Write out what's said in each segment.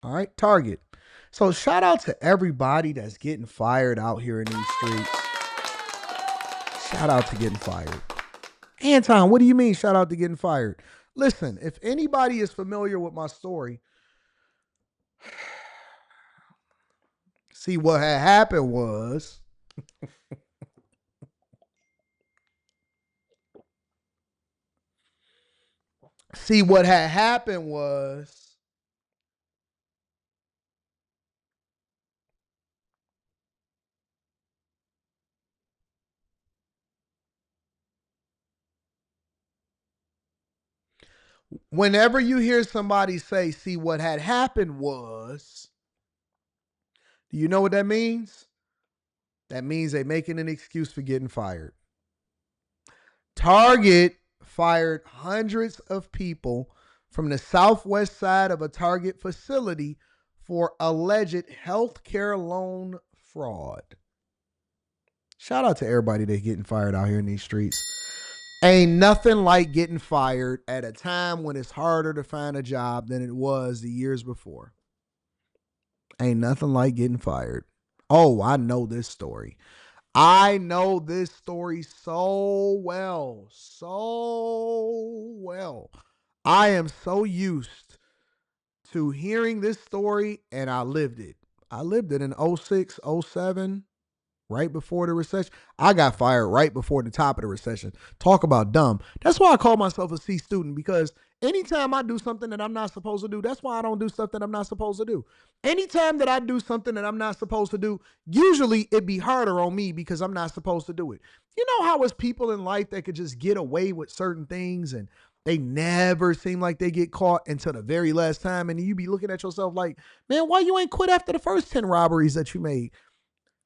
All right, Target. So shout out to everybody that's getting fired out here in these streets. Shout out to getting fired. Anton, what do you mean shout out to getting fired? Listen, if anybody is familiar with my story, see what had happened was see what had happened was whenever you hear somebody say, see what had happened was, do you know what that means? That means they're making an excuse for getting fired. Target fired hundreds of people from the southwest side of a Target facility for alleged healthcare loan fraud. Shout out to everybody that's getting fired out here in these streets. Ain't nothing like getting fired at a time when it's harder to find a job than it was the years before. Ain't nothing like getting fired. Oh, I know this story. I know this story so well. So well. I am so used to hearing this story and I lived it. I lived it in 06, 07, right before the recession. I got fired right before the top of the recession. Talk about dumb. That's why I call myself a C student, because anytime I do something that I'm not supposed to do, that's why I don't do stuff that I'm not supposed to do. Anytime that I do something that I'm not supposed to do, usually it be harder on me because I'm not supposed to do it. You know how it's people in life that could just get away with certain things and they never seem like they get caught until the very last time. And you be looking at yourself like, man, why you ain't quit after the first 10 robberies that you made?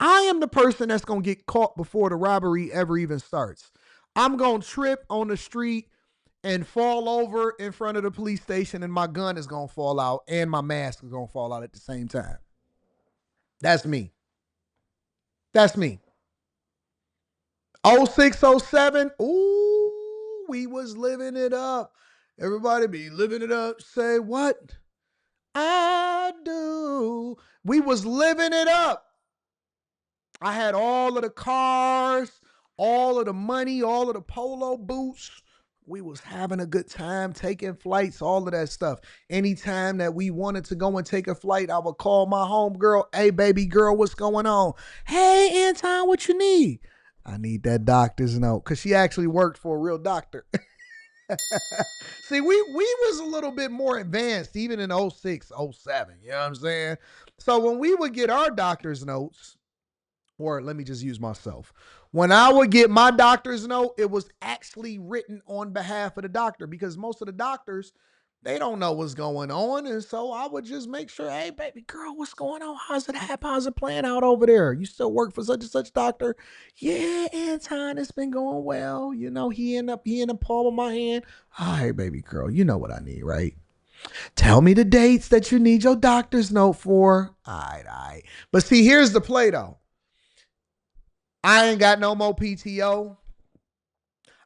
I am the person that's going to get caught before the robbery ever even starts. I'm going to trip on the street and fall over in front of the police station, and my gun is going to fall out and my mask is going to fall out at the same time. That's me. That's me. 06, 07. Ooh, we was living it up. Everybody be living it up. Say what? I do. We was living it up. I had all of the cars, all of the money, all of the polo boots. We was having a good time, taking flights, all of that stuff. Anytime that we wanted to go and take a flight, I would call my homegirl, hey, baby girl, what's going on? Hey, Anton, what you need? I need that doctor's note, because she actually worked for a real doctor. See, we was a little bit more advanced, even in 06, 07. You know what I'm saying? So when we would get our doctor's notes, or let me just use myself. When I would get my doctor's note, it was actually written on behalf of the doctor, because most of the doctors, they don't know what's going on. And so I would just make sure, hey, baby girl, what's going on? How's it happen? How's it playing out over there? You still work for such and such doctor? Yeah, Anton, it's been going well. You know, he in the palm of my hand. Oh, hey, baby girl, you know what I need, right? Tell me the dates that you need your doctor's note for. All right, all right. But see, here's the play though. I ain't got no more PTO.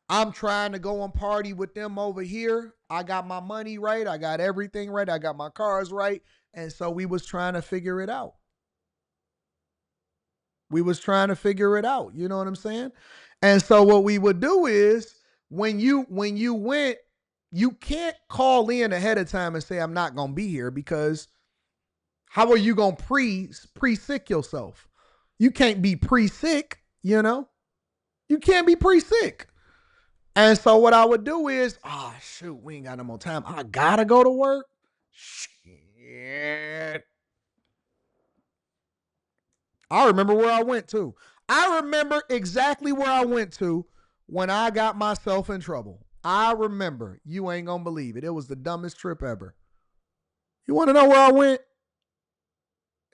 I'm trying to go and party with them over here. I got my money right. I got everything right. I got my cars right. And so we was trying to figure it out. We was trying to figure it out. You know what I'm saying? And so what we would do is when you went, you can't call in ahead of time and say I'm not gonna be here, because how are you gonna pre-sick yourself? You can't be pre-sick, you know? You can't be pre-sick. And so what I would do is, oh shoot, we ain't got no more time. I gotta go to work. Shit. I remember where I went to. I remember exactly where I went to when I got myself in trouble. I remember. You ain't gonna believe it. It was the dumbest trip ever. You wanna know where I went?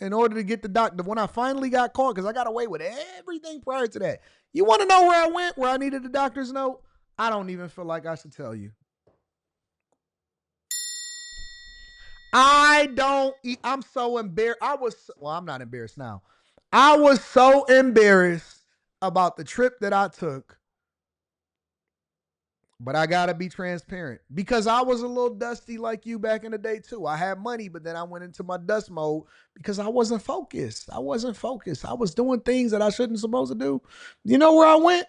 In order to get the doctor, when I finally got caught, because I got away with everything prior to that. You want to know where I went, where I needed the doctor's note? I don't even feel like I should tell you. I don't. I'm so embarrassed. I'm not embarrassed now. I was so embarrassed about the trip that I took But I gotta be transparent because I was a little dusty like you back in the day too. I had money, but then I went into my dust mode because I wasn't focused. I wasn't focused. I was doing things that I shouldn't supposed to do. You know where I went?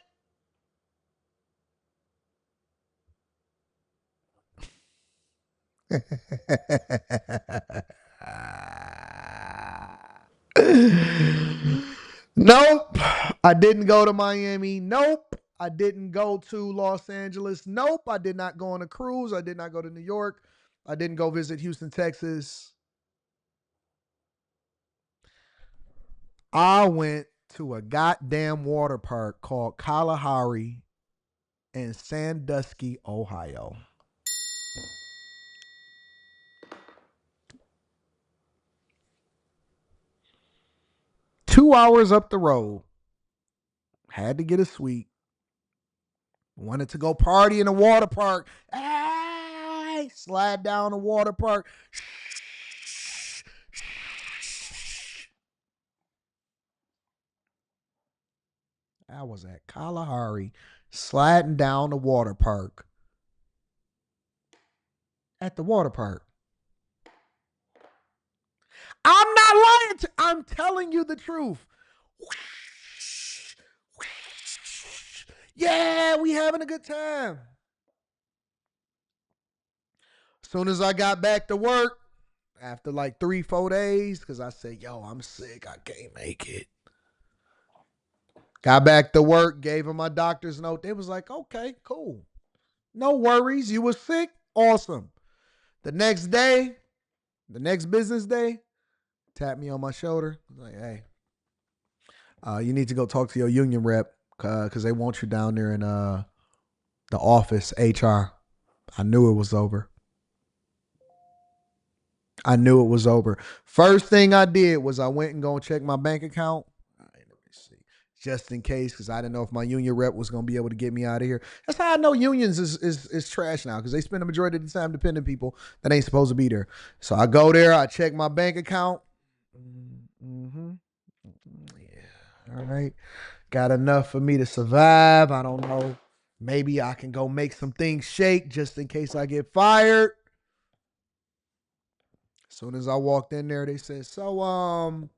Nope. I didn't go to Miami. Nope. I didn't go to Los Angeles. Nope. I did not go on a cruise. I did not go to New York. I didn't go visit Houston, Texas. I went to a goddamn water park called Kalahari in Sandusky, Ohio. 2 hours up the road. Had to get a suite. Wanted to go party in a water park. Hey, slide down the water park. I was at Kalahari, sliding down the water park. At the water park. I'm not lying. I'm telling you the truth. Yeah, we having a good time. As soon as I got back to work, after like 3-4 days, because I said, yo, I'm sick. I can't make it. Got back to work, gave them my doctor's note. They was like, okay, cool. No worries. You were sick? Awesome. The next day, the next business day, tapped me on my shoulder. Like, hey, you need to go talk to your union rep because they want you down there in the office, HR. I knew it was over. I knew it was over. First thing I did was I went and go check my bank account. All right, let me see. Just in case, because I didn't know if my union rep was going to be able to get me out of here. That's how I know unions is trash now, because they spend the majority of the time depending people that ain't supposed to be there. So I go there, I check my bank account. Mm-hmm. Yeah. All right. Got enough for me to survive. I don't know. Maybe I can go make some things shake just in case I get fired. As soon as I walked in there, they said, so,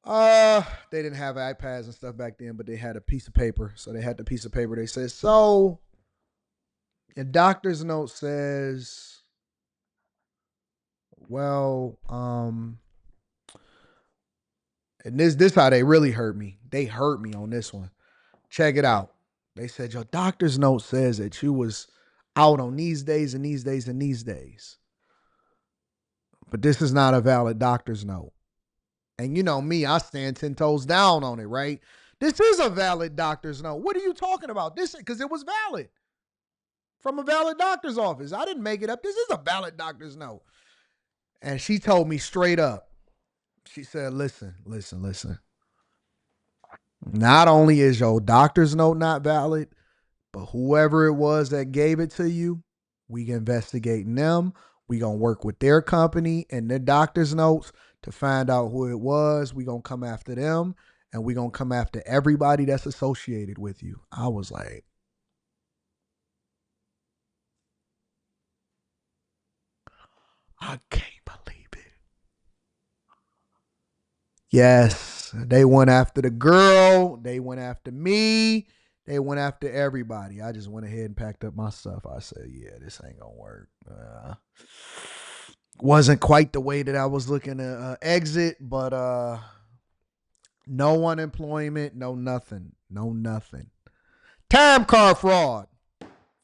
they didn't have iPads and stuff back then, but they had a piece of paper. So they had the piece of paper. They said, so your doctor's note says, well, and this how they really hurt me. They hurt me on this one. Check it out. They said, your doctor's note says that you was out on these days and these days and these days. But this is not a valid doctor's note. And you know me, I stand 10 toes down on it, right? This is a valid doctor's note. What are you talking about? This because it was valid from a valid doctor's office. I didn't make it up. This is a valid doctor's note. And she told me straight up. She said, listen. Not only is your doctor's note not valid, but whoever it was that gave it to you, we investigating them. We gonna work with their company and their doctor's notes to find out who it was. We gonna come after them, and we gonna come after everybody that's associated with you. I was like, I can't believe it. Yes, they went after the girl. They went after me. They went after everybody. I just went ahead and packed up my stuff. I said, yeah, this ain't gonna work. Wasn't quite the way that I was looking to exit, but no unemployment, no nothing. Time card fraud.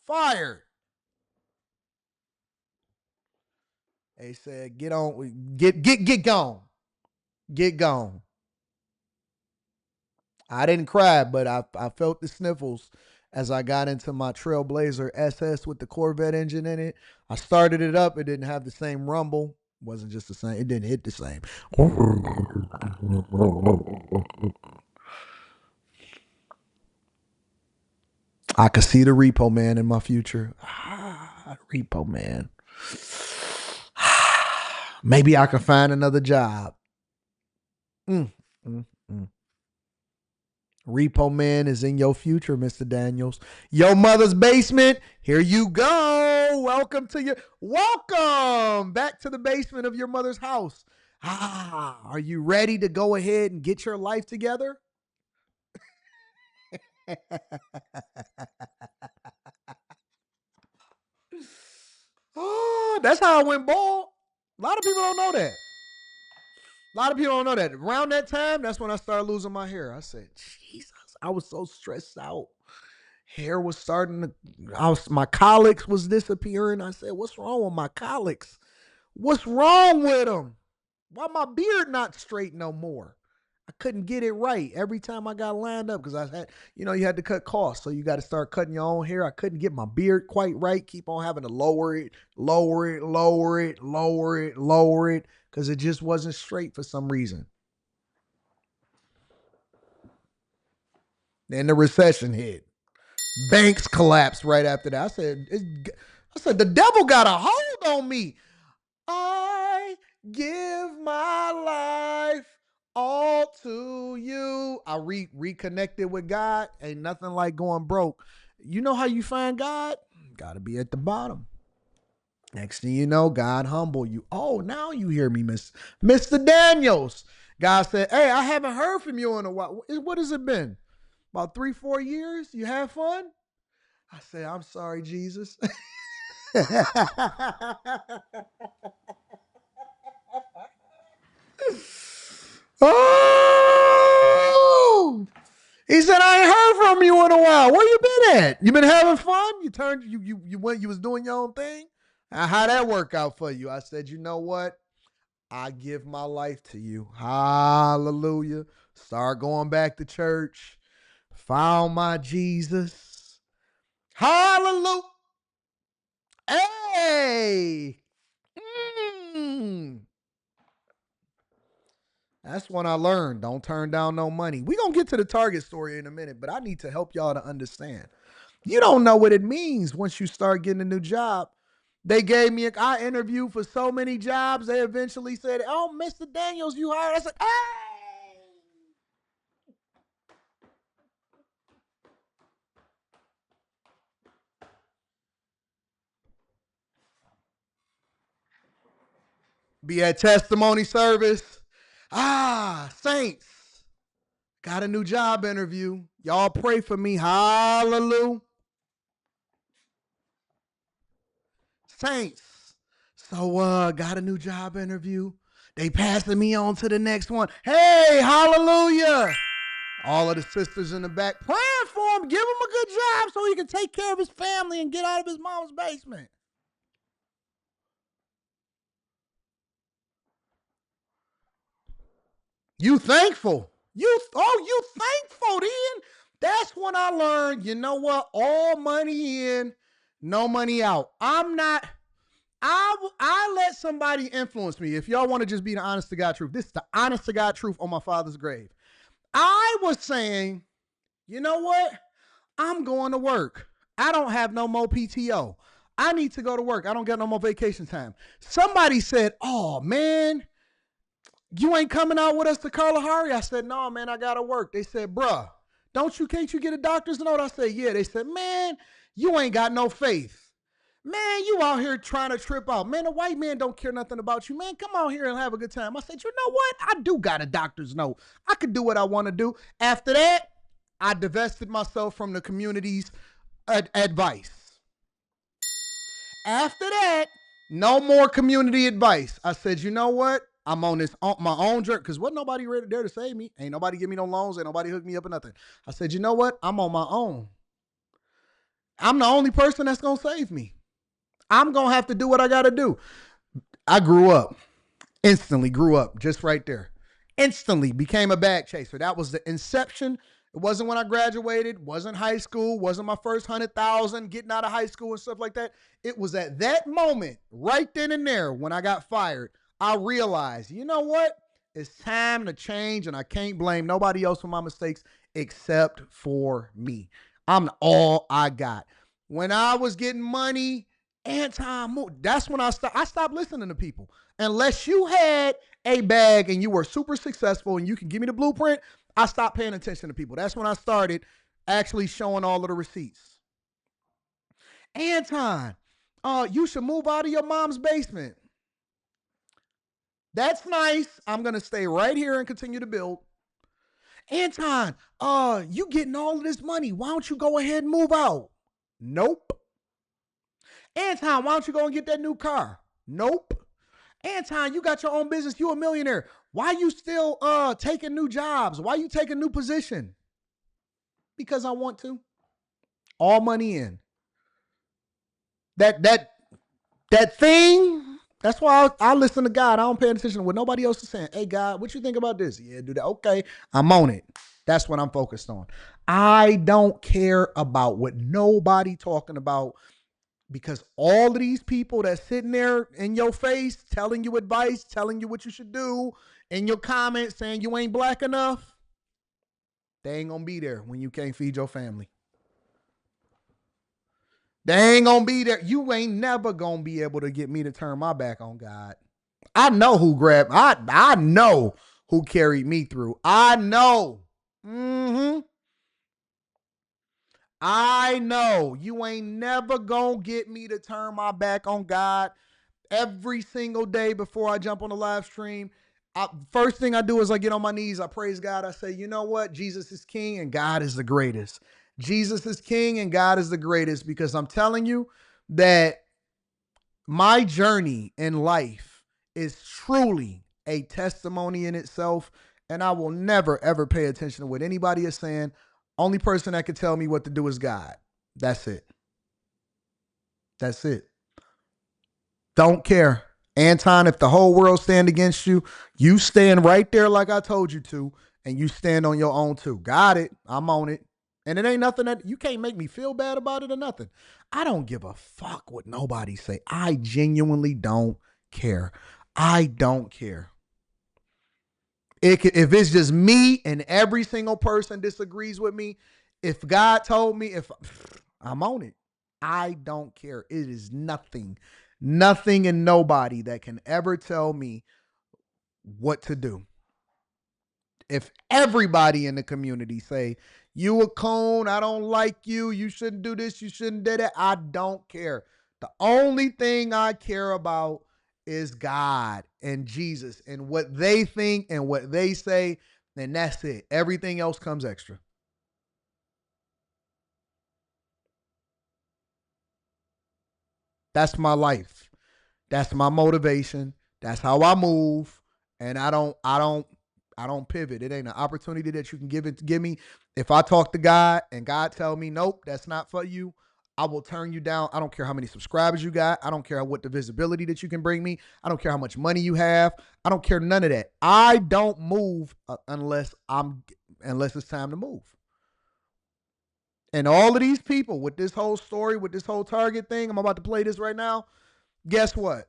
Fired. They said, get on, get gone. Get gone. I didn't cry, but I felt the sniffles as I got into my Trailblazer SS with the Corvette engine in it. I started it up. It didn't have the same rumble. Wasn't just the same. It didn't hit the same. I could see the repo man in my future. Repo man. Maybe I can find another job. Mm, mm, mm. Repo Man is in your future, Mr. Daniels. Your mother's basement. Here you go. Welcome back to the basement of your mother's house. Are you ready to go ahead and get your life together? Oh, that's how I went bald. A lot of people don't know that. A lot of people don't know that. Around that time, that's when I started losing my hair. I said, Jesus, I was so stressed out. Hair was starting to, my colics was disappearing. I said, what's wrong with my colics? What's wrong with them? Why my beard not straight no more? I couldn't get it right every time I got lined up because I had, you had to cut costs. So you got to start cutting your own hair. I couldn't get my beard quite right. Keep on having to lower it because it just wasn't straight for some reason. Then the recession hit. Banks collapsed right after that. I said, the devil got a hold on me. I give my life all to you. I reconnected with God. Ain't nothing like going broke. You know how you find God? Got to be at the bottom. Next thing you know, God humble you. Oh, now you hear me, Mr. Daniels. God said, hey, I haven't heard from you in a while. What has it been? About 3-4 years? You have fun? I said, I'm sorry, Jesus. Oh, he said, I ain't heard from you in a while. Where you been at? You been having fun? You went, you was doing your own thing? How'd that work out for you? I said, you know what? I give my life to you. Hallelujah. Start going back to church. Found my Jesus. Hallelujah. Hey. That's when I learned. Don't turn down no money. We're going to get to the Target story in a minute, but I need to help y'all to understand. You don't know what it means once you start getting a new job. They gave me, I interviewed for so many jobs. They eventually said, oh, Mr. Daniels, you hired. I said, hey. Be at testimony service. Saints. Got a new job interview. Y'all pray for me. Hallelujah. Saints. So got a new job interview. They passing me on to the next one. Hey, hallelujah. All of the sisters in the back praying for him. Give him a good job so he can take care of his family and get out of his mom's basement. You thankful. You thankful then. That's when I learned, you know what? All money in, no money out. I let somebody influence me. If y'all want to just be the honest to God truth, this is the honest to God truth on my father's grave. I was saying, you know what? I'm going to work. I don't have no more PTO. I need to go to work. I don't get no more vacation time. Somebody said, oh, man, you ain't coming out with us to Kalahari? I said, no, man, I got to work. They said, bruh, can't you get a doctor's note? I said, yeah. They said, man, you ain't got no faith. Man, you out here trying to trip out. Man, the white man don't care nothing about you. Man, come out here and have a good time. I said, you know what? I do got a doctor's note. I could do what I want to do. After that, I divested myself from the community's advice. After that, no more community advice. I said, you know what? I'm on my own journey because wasn't nobody ready there to save me. Ain't nobody give me no loans. Ain't nobody hook me up or nothing. I said, you know what? I'm on my own. I'm the only person that's going to save me. I'm going to have to do what I got to do. I grew up. Instantly grew up just right there. Instantly became a bag chaser. That was the inception. It wasn't when I graduated, wasn't high school, wasn't my first 100,000 getting out of high school and stuff like that. It was at that moment, right then and there, when I got fired, I realized, you know what? It's time to change, and I can't blame nobody else for my mistakes except for me. I'm all I got. When I was getting money, Anton, that's when I stopped listening to people. Unless you had a bag and you were super successful and you can give me the blueprint, I stopped paying attention to people. That's when I started actually showing all of the receipts. Anton, you should move out of your mom's basement. That's nice. I'm going to stay right here and continue to build. Anton, you getting all of this money. Why don't you go ahead and move out? Nope. Anton, why don't you go and get that new car? Nope. Anton, you got your own business. You a millionaire. Why you still taking new jobs? Why you taking a new position? Because I want to. All money in. That thing, that's why I listen to God. I don't pay attention to what nobody else is saying. Hey, God, what you think about this? Yeah, do that. Okay, I'm on it. That's what I'm focused on. I don't care about what nobody talking about, because all of these people that's sitting there in your face telling you advice, telling you what you should do, in your comments saying you ain't black enough, they ain't gonna be there when you can't feed your family. They ain't gonna be there. You ain't never gonna be able to get me to turn my back on God. I know who grabbed. I know who carried me through. I know. I know. You ain't never gonna get me to turn my back on God. Every single day before I jump on the live stream, first thing I do is I get on my knees. I praise God. I say, you know what? Jesus is king and God is the greatest. Jesus is king and God is the greatest, because I'm telling you that my journey in life is truly a testimony in itself, and I will never, ever pay attention to what anybody is saying. Only person that can tell me what to do is God. That's it. That's it. Don't care. Anton, if the whole world stand against you, you stand right there like I told you to, and you stand on your own too. Got it. I'm on it. And it ain't nothing that you can't make me feel bad about it or nothing. I don't give a fuck what nobody say. I genuinely don't care. I don't care. If it's just me and every single person disagrees with me, if God told me, I'm on it. I don't care. It is nothing and nobody that can ever tell me what to do. If everybody in the community say, you a coon, I don't like you, you shouldn't do this, you shouldn't do that, I don't care. The only thing I care about is God and Jesus and what they think and what they say, and that's it. Everything else comes extra. That's my life. That's my motivation. That's how I move. And I don't pivot. It ain't an opportunity that you can give me. If I talk to God and God tell me, nope, that's not for you, I will turn you down. I don't care how many subscribers you got. I don't care what the visibility that you can bring me. I don't care how much money you have. I don't care none of that. I don't move unless it's time to move. And all of these people with this whole story, with this whole Target thing, I'm about to play this right now. Guess what?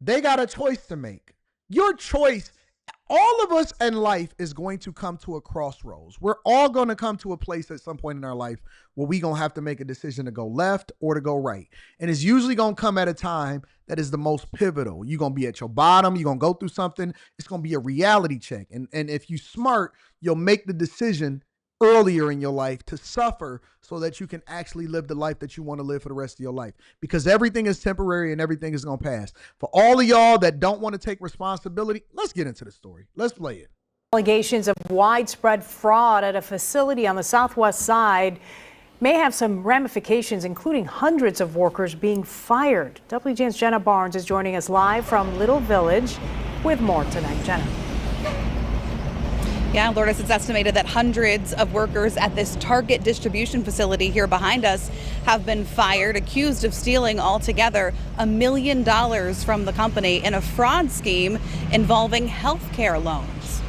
They got a choice to make. Your choice, all of us in life is going to come to a crossroads. We're all going to come to a place at some point in our life where we're going to have to make a decision to go left or to go right. And it's usually going to come at a time that is the most pivotal. You're going to be at your bottom. You're going to go through something. It's going to be a reality check. And if you're smart, you'll make the decision earlier in your life to suffer so that you can actually live the life that you want to live for the rest of your life, because everything is temporary and everything is going to pass. For all of y'all that don't want to take responsibility, let's get into the story. Let's play it. Allegations of widespread fraud at a facility on the southwest side may have some ramifications, including hundreds of workers being fired. WGN's Jenna Barnes is joining us live from Little Village with more tonight. Jenna. Yeah, Lourdes, it's estimated that hundreds of workers at this Target distribution facility here behind us have been fired, accused of stealing altogether $1 million from the company in a fraud scheme involving health care loans.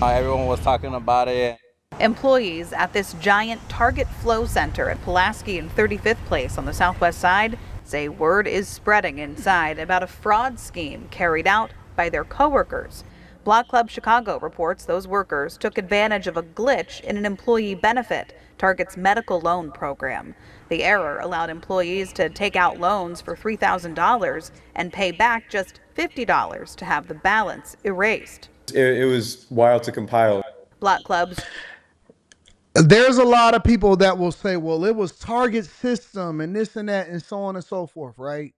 Everyone was talking about it. Employees at this giant Target Flow Center at Pulaski and 35th Place on the southwest side say word is spreading inside about a fraud scheme carried out by their coworkers. Block Club Chicago reports those workers took advantage of a glitch in an employee benefit, Target's medical loan program. The error allowed employees to take out loans for $3,000 and pay back just $50 to have the balance erased. It was wild to compile. Block Club's There's a lot of people that will say, well, it was Target system and this and that and so on and so forth, right?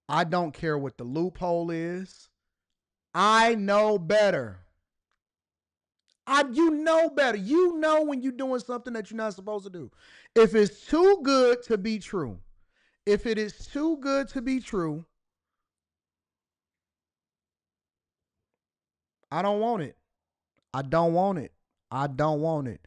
I don't care what the loophole is. I know better. You know better. You know when you're doing something that you're not supposed to do. If it's too good to be true, if it is too good to be true, I don't want it. I don't want it. I don't want it.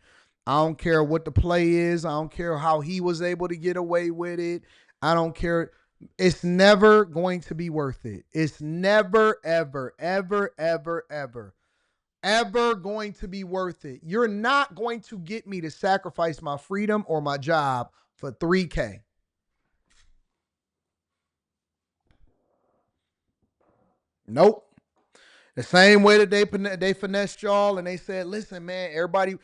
I don't care what the play is. I don't care how he was able to get away with it. I don't care. It's never going to be worth it. It's never, ever, ever, ever, ever going to be worth it. You're not going to get me to sacrifice my freedom or my job for $3K. Nope. The same way that they finessed y'all and they said, listen, man, everybody,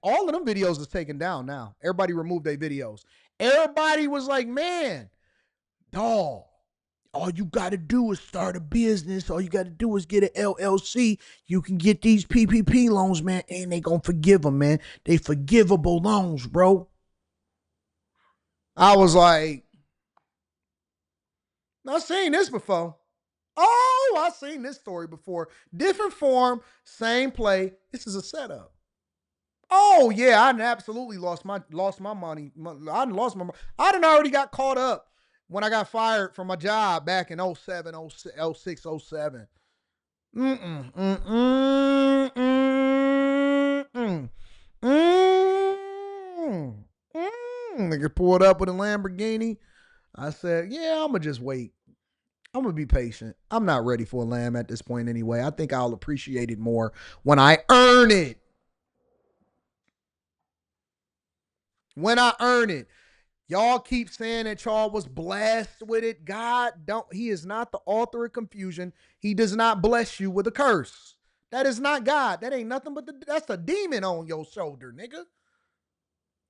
all of them videos is taken down now. Everybody removed their videos. Everybody was like, man, dawg, all you got to do is start a business. All you got to do is get an LLC. You can get these PPP loans, man, and they going to forgive them, man. They forgivable loans, bro. I was like, I've seen this before. Oh, I've seen this story before. Different form, same play. This is a setup. Oh, yeah, I absolutely lost my money. I done already got caught up when I got fired from my job back in 07, 06, 07. Nigga pulled up with a Lamborghini. I said, yeah, I'm going to just wait. I'm going to be patient. I'm not ready for a lamb at this point anyway. I think I'll appreciate it more when I earn it. When I earn it. Y'all keep saying that y'all was blessed with it. He is not the author of confusion. He does not bless you with a curse. That is not God. That ain't nothing but that's a demon on your shoulder, nigga.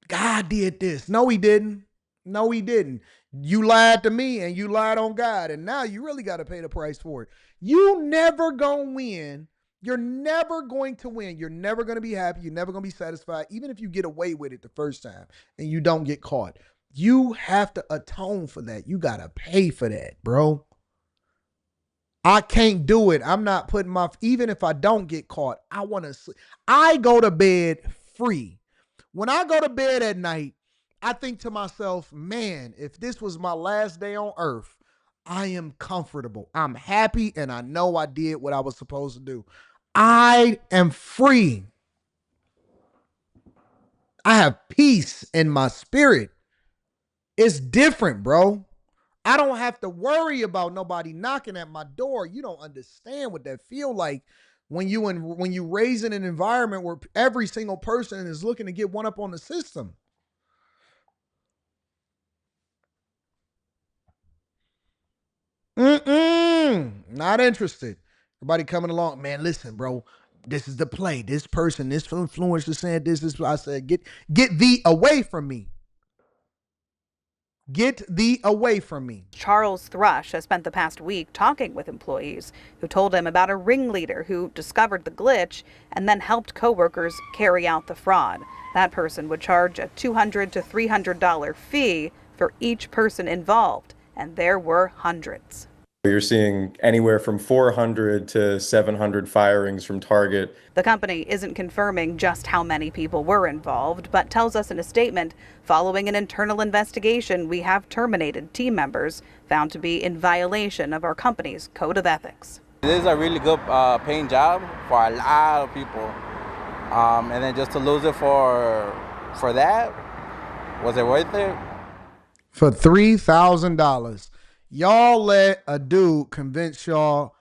God did this. No, he didn't. No, he didn't. You lied to me and you lied on God. And now you really got to pay the price for it. You never gonna win. You're never going to win. You're never going to be happy. You're never going to be satisfied. Even if you get away with it the first time and you don't get caught. You have to atone for that. You got to pay for that, bro. I can't do it. I'm not putting even if I don't get caught, I want to sleep. I go to bed free. When I go to bed at night, I think to myself, man, if this was my last day on earth, I am comfortable. I'm happy and I know I did what I was supposed to do. I am free. I have peace in my spirit. It's different, bro. I don't have to worry about nobody knocking at my door. You don't understand what that feel like when you raise in an environment where every single person is looking to get one up on the system. Not interested. Everybody coming along, man. Listen, bro. This is the play. This person, this influencer saying this is. I said, get thee away from me. Get thee away from me. Charles Thrush has spent the past week talking with employees who told him about a ringleader who discovered the glitch and then helped coworkers carry out the fraud. That person would charge a $200 to $300 fee for each person involved, and there were hundreds. You're seeing anywhere from 400 to 700 firings from Target. The company isn't confirming just how many people were involved, but tells us in a statement, following an internal investigation, we have terminated team members found to be in violation of our company's code of ethics. It is a really good paying job for a lot of people. And then just to lose it for that, was it worth it? For $3,000. Y'all let a dude convince y'all,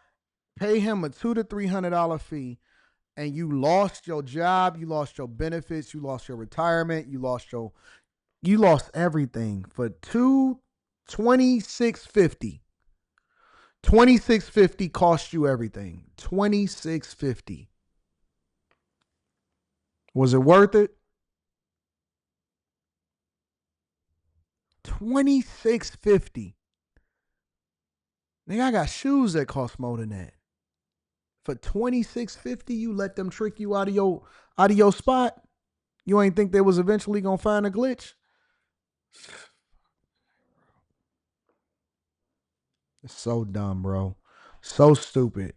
pay him a $200 to $300 fee, and you lost your job, you lost your benefits, you lost your retirement, you lost everything for $26.50. $26.50 cost you everything. $26.50. Was it worth it? $26.50. Nigga, I got shoes that cost more than that. For $26.50, you let them trick you out of your spot? You ain't think they was eventually gonna find a glitch? It's so dumb, bro. So stupid.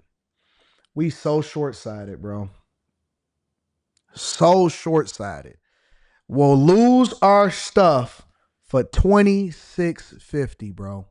We so short-sighted, bro. So short-sighted. We'll lose our stuff for $26.50, bro.